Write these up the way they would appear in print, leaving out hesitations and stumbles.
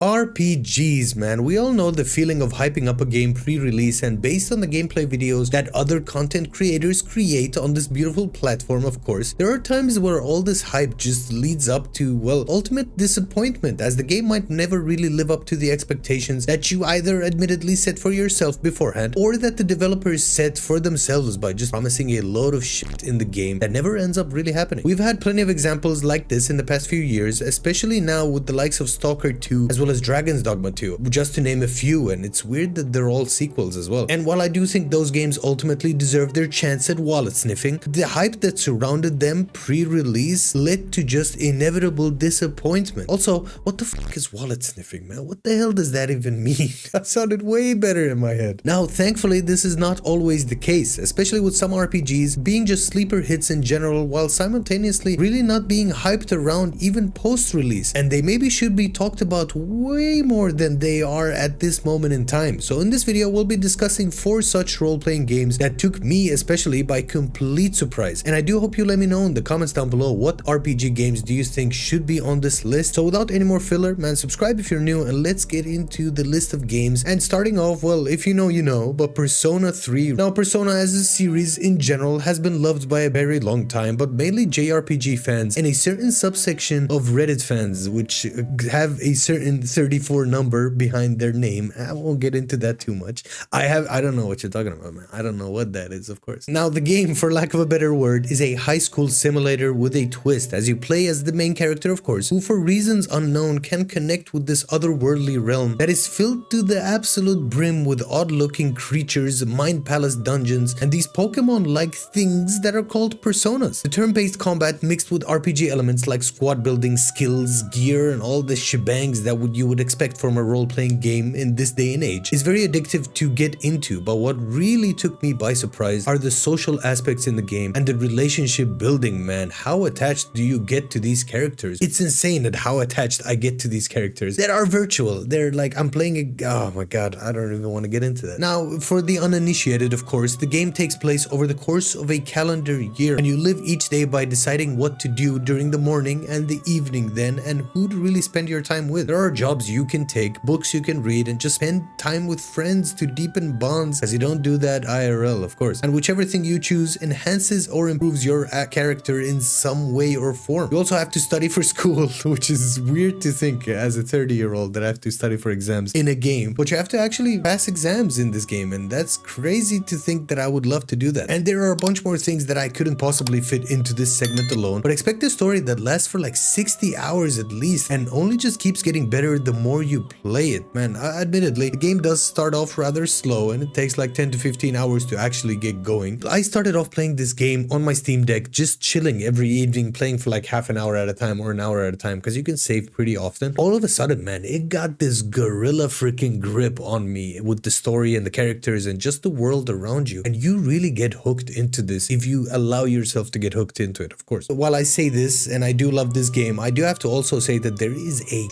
RPGs, man. We all know the feeling of hyping up a game pre-release and based on the gameplay videos that other content creators create on this beautiful platform, of course. There are times where all this hype just leads up to, well, ultimate disappointment, as the game might never really live up to the expectations that you either admittedly set for yourself beforehand or that the developers set for themselves by just promising a load of shit in the game that never ends up really happening. We've had plenty of examples like this in the past few years, especially now with the likes of Stalker 2 as well as Dragon's Dogma 2, just to name a few, and it's weird that they're all sequels as well. And while I do think those games ultimately deserve their chance at wallet sniffing, the hype that surrounded them pre-release led to just inevitable disappointment. Also, what the fuck is wallet sniffing, man? What the hell does that even mean? That sounded way better in my head. Now, thankfully, this is not always the case, especially with some RPGs being just sleeper hits in general while simultaneously really not being hyped around even post-release, and they maybe should be talked about way more than they are at this moment in time. So in this video, we'll be discussing 4 such role-playing games that took me especially by complete surprise, and I do hope you let me know in the comments down below what RPG games do you think should be on this list. So without any more filler, man, subscribe if you're new and let's get into the list of games. And starting off, well, if you know, you know, but Persona 3. Now, Persona as a series in general has been loved by a very long time, but mainly JRPG fans and a certain subsection of Reddit fans, which have a certain 34 number behind their name. I won't get into that too much. I don't know what you're talking about, man. I don't know what that is, of course. Now, the game, for lack of a better word, is a high school simulator with a twist, as you play as the main character, of course, who for reasons unknown can connect with this otherworldly realm that is filled to the absolute brim with odd-looking creatures, mind palace dungeons, and these Pokemon-like things that are called personas. The turn-based combat mixed with RPG elements like squad building, skills, gear, and all the shebangs that you would expect from a role-playing game in this day and age is very addictive to get into, but what really took me by surprise are the social aspects in the game and the relationship building, man. How attached do you get to these characters? It's insane at how attached I get to these characters that are virtual. They're like, I'm playing a... oh my god, I don't even want to get into that. Now, for the uninitiated, of course, the game takes place over the course of a calendar year, and you live each day by deciding what to do during the morning and the evening then, and who to really spend your time with. There are jobs you can take, books you can read, and just spend time with friends to deepen bonds, as you don't do that IRL, of course. And whichever thing you choose enhances or improves your character in some way or form. You also have to study for school, which is weird to think as a 30-year-old that I have to study for exams in a game, but you have to actually pass exams in this game, and that's crazy to think that I would love to do that. And there are a bunch more things that I couldn't possibly fit into this segment alone, but expect a story that lasts for like 60 hours at least and only just keeps getting better the more you play it, man. Admittedly, the game does start off rather slow and it takes like 10 to 15 hours to actually get going. I started off playing this game on my Steam Deck, just chilling every evening, playing for like half an hour at a time or an hour at a time, because you can save pretty often. All of a sudden, man, it got this gorilla freaking grip on me with the story and the characters and just the world around you, and you really get hooked into this if you allow yourself to get hooked into it, of course. But while I say this, and I do love this game, I do have to also say that there is a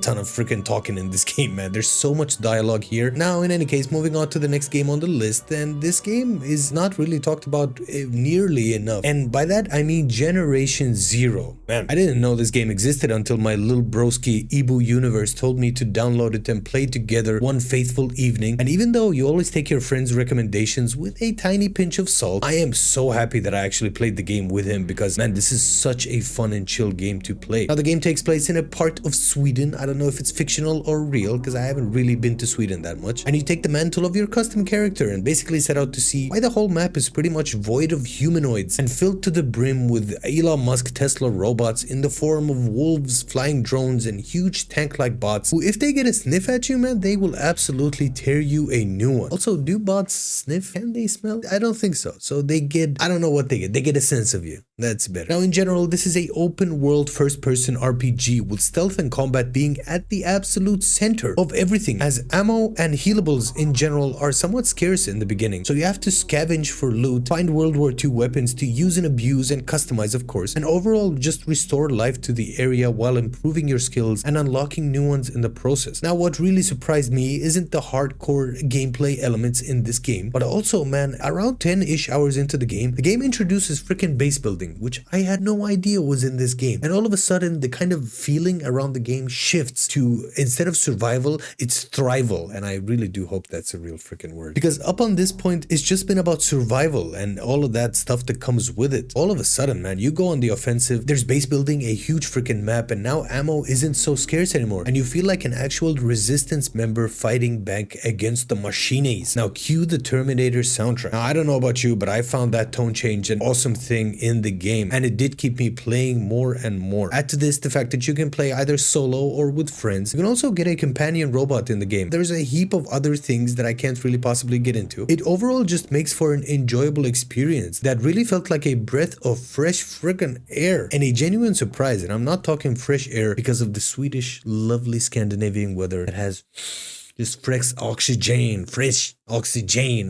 ton of freaking talking in this game, man. There's so much dialogue here. Now, in any case, moving on to the next game on the list, and this game is not really talked about nearly enough, and by that I mean Generation Zero. Man, I didn't know this game existed until my little broski Ibu universe told me to download it and play together one faithful evening. And even though you always take your friend's recommendations with a tiny pinch of salt, I am so happy that I actually played the game with him, because man, this is such a fun and chill game to play. Now, the game takes place in a part of Sweden. I don't know if it's fictional or real, because I haven't really been to Sweden that much. And you take the mantle of your custom character and basically set out to see why the whole map is pretty much void of humanoids and filled to the brim with Elon Musk Tesla robots in the form of wolves, flying drones, and huge tank-like bots who, if they get a sniff at you, man, they will absolutely tear you a new one. Also, do bots sniff? Can they smell? I don't think so. So they get, I don't know what they get. They get a sense of you. That's better. Now, in general, this is a open world first-person RPG with stealth and combat being at the absolute center of everything, as ammo and healables in general are somewhat scarce in the beginning. So you have to scavenge for loot, find World War II weapons to use and abuse and customize, of course, and overall just restore life to the area while improving your skills and unlocking new ones in the process. Now, what really surprised me isn't the hardcore gameplay elements in this game, but also, man, around 10-ish hours into the game introduces freaking base building, which I had no idea was in this game. And all of a sudden, the kind of feeling around the game shifts shifts to, instead of survival, it's thrival. And I really do hope that's a real freaking word. Because up on this point, it's just been about survival and all of that stuff that comes with it. All of a sudden, man, you go on the offensive, there's base building, a huge freaking map, and now ammo isn't so scarce anymore. And you feel like an actual resistance member fighting back against the machines. Now cue the Terminator soundtrack. Now I don't know about you, but I found that tone change an awesome thing in the game, and it did keep me playing more and more. Add to this the fact that you can play either solo or with friends. You can also get a companion robot in the game. There's a heap of other things that I can't really possibly get into. It overall just makes for an enjoyable experience that really felt like a breath of fresh freaking air and a genuine surprise. And I'm not talking fresh air because of the Swedish lovely Scandinavian weather that has just fresh oxygen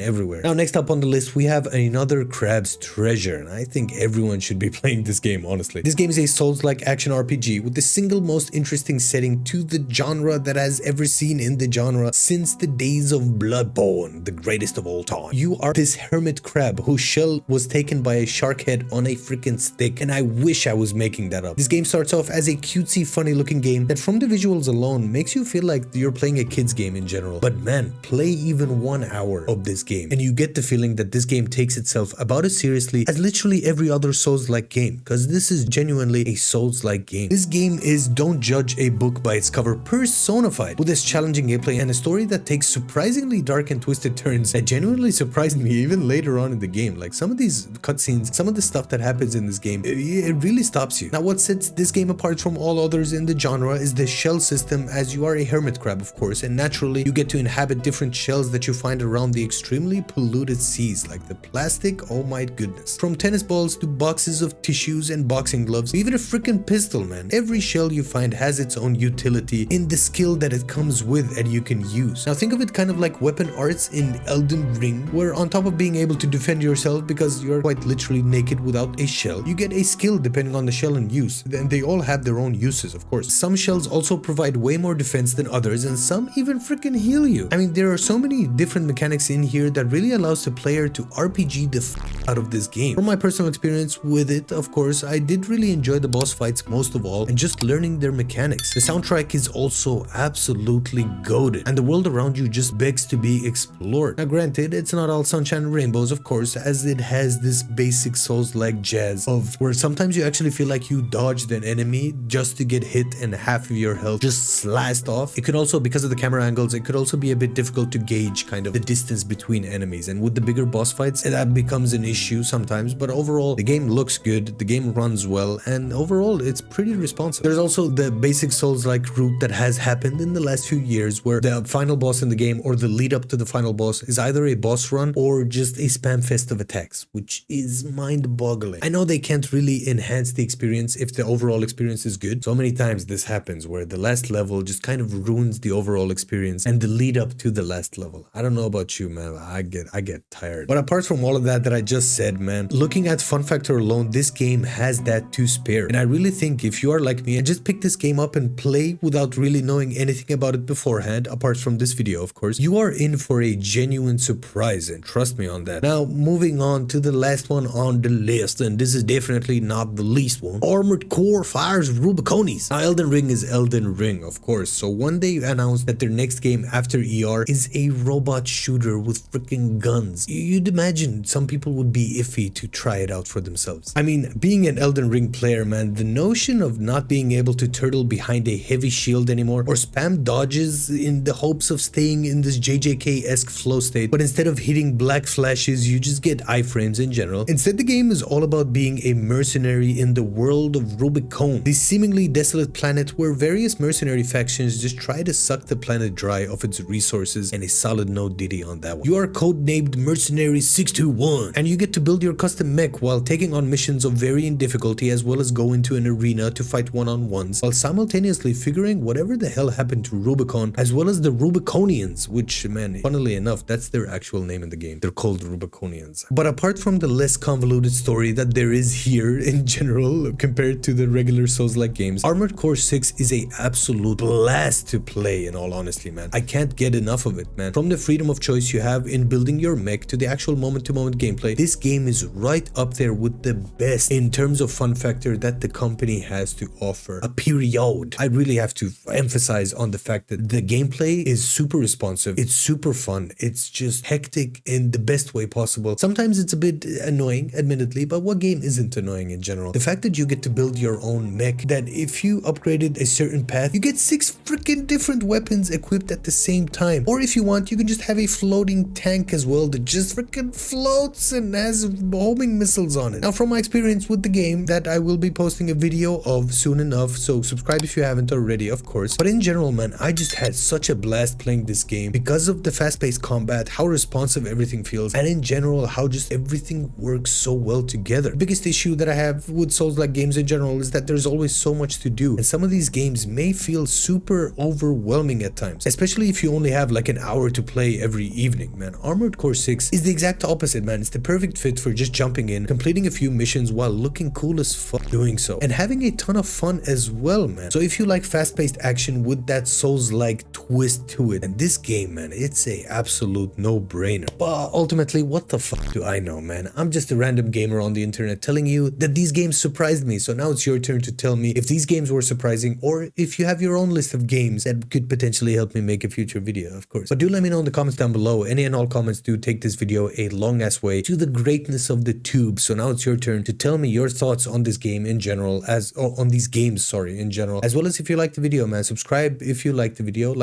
everywhere. Now next up on the list we have another Crab's Treasure, and I think everyone should be playing this game, honestly. This game is a Souls-like action RPG with the single most interesting setting to the genre that has ever seen in the genre since the days of Bloodborne, the greatest of all time. You are this hermit crab whose shell was taken by a shark head on a freaking stick, and I wish I was making that up. This game starts off as a cutesy, funny looking game that from the visuals alone makes you feel like you're playing a kid's game in general. But man, play even 1 hour of this game and you get the feeling that this game takes itself about as seriously as literally every other Souls-like game, because this is genuinely a Souls-like game. This game is don't judge a book by its cover personified, with this challenging gameplay and a story that takes surprisingly dark and twisted turns that genuinely surprised me even later on in the game. Like some of these cutscenes, some of the stuff that happens in this game, it really stops you. Now what sets this game apart from all others in the genre is the shell system, as you are a hermit crab of course, and naturally you get to inhabit different shells that you find around the extremely polluted seas, like the plastic, oh my goodness. From tennis balls to boxes of tissues and boxing gloves, even a freaking pistol, man. Every shell you find has its own utility in the skill that it comes with and you can use. Now think of it kind of like weapon arts in Elden Ring, where on top of being able to defend yourself because you're quite literally naked without a shell, you get a skill depending on the shell in use, and they all have their own uses of course. Some shells also provide way more defense than others, and some even freaking heal you. I mean, there are so many different mechanics in here that really allows the player to RPG the out of this game. From my personal experience with it, of course, I did really enjoy the boss fights most of all, and just learning their mechanics. The soundtrack is also absolutely goated, and the world around you just begs to be explored. Now granted, it's not all sunshine and rainbows of course, as it has this basic Souls-like jazz of where sometimes you actually feel like you dodged an enemy just to get hit and half of your health just sliced off. It could also, because of the camera angles, it could also be a bit difficult to gauge kind of the distance between enemies, and with the bigger boss fights that becomes an issue sometimes. But overall the game looks good, the game runs well, and overall it's pretty responsive. There's also the basic Souls-like route that has happened in the last few years, where the final boss in the game or the lead up to the final boss is either a boss run or just a spam fest of attacks, which is mind-boggling. I know they can't really enhance the experience if the overall experience is good. So many times this happens where the last level just kind of ruins the overall experience and the lead up to the last level. I don't know about you, man. I get tired. But apart from all of that I just said, man, looking at fun factor alone, this game has that to spare. And I really think if you are like me and just pick this game up and play without really knowing anything about it beforehand, apart from this video of course, you are in for a genuine surprise, and trust me on that. Now moving on to the last one on the list, and this is definitely not the least one. Armored Core fires Rubicones. Now Elden Ring is Elden Ring of course, so one day announced that their next game after ER is a robot shooter with freaking guns. You'd imagine some people would be iffy to try it out for themselves. I mean, being an Elden Ring player, man, the notion of not being able to turtle behind a heavy shield anymore or spam dodges in the hopes of staying in this JJK-esque flow state, but instead of hitting black flashes you just get iframes in general. Instead the game is all about being a mercenary in the world of Rubicon, this seemingly desolate planet where various mercenary factions just try to suck the planet dry of its resources, and a solid note ditty on that one. You are codenamed Mercenary 621, and you get to build your custom mech while taking on missions of varying difficulty, as well as go into an arena to fight one-on-ones, while simultaneously figuring whatever the hell happened to Rubicon, as well as the Rubiconians, which, man, funnily enough, that's their actual name in the game. They're called Rubiconians. But apart from the less convoluted story that there is here in general compared to the regular Souls-like games, Armored Core 6 is a absolute blast to play, in all honesty, man. I can't get enough of it, man. From the freedom freedom of choice you have in building your mech to the actual moment-to-moment gameplay, this game is right up there with the best in terms of fun factor that the company has to offer. A period. I really have to emphasize on the fact that the gameplay is super responsive. It's super fun. It's just hectic in the best way possible. Sometimes it's a bit annoying, admittedly, but what game isn't annoying in general? The fact that you get to build your own mech, that if you upgraded a certain path, you get 6 freaking different weapons equipped at the same time. Or if you want, you can just have a floating tank as well that just freaking floats and has homing missiles on it. Now, from my experience with the game, that I will be posting a video of soon enough, so subscribe if you haven't already, of course. But in general, man, I just had such a blast playing this game because of the fast-paced combat, how responsive everything feels, and in general, how just everything works so well together. The biggest issue that I have with Souls-like games in general is that there's always so much to do, and some of these games may feel super overwhelming at times, especially if you only have like an hour to play every evening, man. Armored Core 6 is the exact opposite, man. It's the perfect fit for just jumping in, completing a few missions while looking cool as fuck doing so, and having a ton of fun as well, man. So if you like fast-paced action with that Souls-like twist to it, and this game, man, it's a absolute no-brainer. But ultimately, what the fuck do I know, man? I'm just a random gamer on the internet telling you that these games surprised me, so now it's your turn to tell me if these games were surprising, or if you have your own list of games that could potentially help me make a future video, of course. But do let me know in the comments down below. Any and all comments do take this video a long-ass way to the greatness of the tube. So now it's your turn to tell me your thoughts on this game in general, or on these games, sorry, in general, as well as if you like the video, man. Subscribe if you like the video,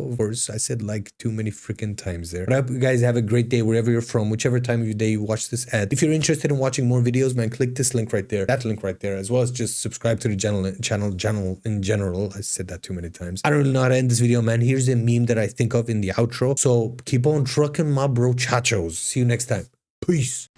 of course. I said like too many freaking times there. But I hope you guys have a great day wherever you're from, whichever time of your day you watch this ad. If you're interested in watching more videos, man, click this link right there, that link right there, as well as just subscribe to the channel in general. I said that too many times. I don't really know how to end this video, man. Here's a meme that I think of in the outro. So keep on trucking, my bro chachos. See you next time. Peace.